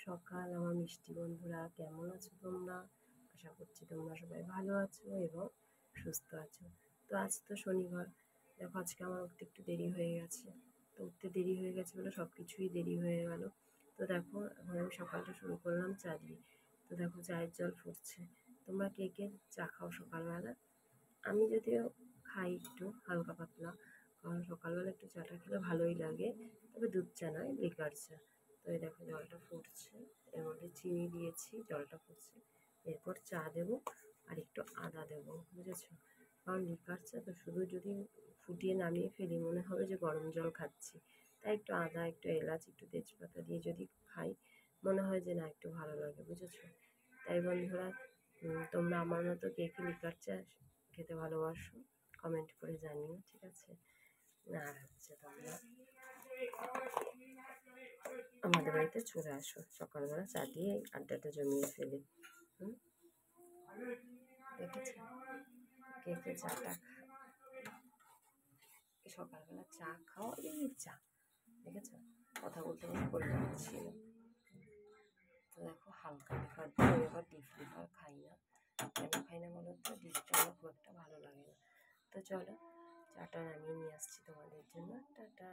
সকাল আমার মিষ্টি বন্ধুরা, কেমন আছো তোমরা? আশা করছি তোমরা সবাই ভালো আছো এবং সুস্থ আছো। তো আজ তো শনিবার, দেখো আজকে আমার উঠতে একটু দেরি হয়ে গেছে। তো উঠতে দেরি হয়ে গেছে বলে সব কিছুই দেরি হয়ে গেল। তো দেখো এখন আমি সকালটা শুরু করলাম চা দিয়ে। তো দেখো চায়ের জল ফুটছে। তোমরা কে কে চা খাও সকালবেলা? আমি যদিও খাই একটু হালকা পাতলা, কারণ সকালবেলা একটু চাটা খেলে ভালোই লাগে, তবে দুধ চা নয়, লিকার চা। তো এই দেখো জলটা ফুটছে, এর মধ্যে চিনি দিয়েছি, জলটা ফুটছে, এরপর চা দেবো আর একটু আদা দেবো, বুঝেছো? কারণ লিকার চা তো শুধু যদি ফুটিয়ে নামিয়ে ফেলি মনে হবে যে গরম জল খাচ্ছি, তাই একটু আদা, একটু এলাচ, একটু তেজপাতা দিয়ে যদি খাই মনে হয় যে না একটু ভালো লাগে, বুঝেছো? তাই বন্ধুরা, তোমরা আমার মতো কে কে লিকার চা খেতে ভালোবাসো কমেন্ট করে জানিও, ঠিক আছে? আর হচ্ছে তোমরা আমাদের বাড়িতে চলে আসো, সকালবেলা চা দিয়ে আড্ডাটা জমিয়ে ফেলি। দেখেছো কে কে চাটা সকালবেলা চা খাও? এই চা দেখেছো, কথা বলতে বলতে করে যাচ্ছিল। তো দেখো হালকা লিকার দিয়ে এবার ডিপ লিকার খাই না। কেন খাই না বলো তো? ডিপটা আমার খুব একটা ভালো লাগে না। তো চলো চাটা নামিয়ে নিয়ে আসছি তোমাদের জন্য। টাটা।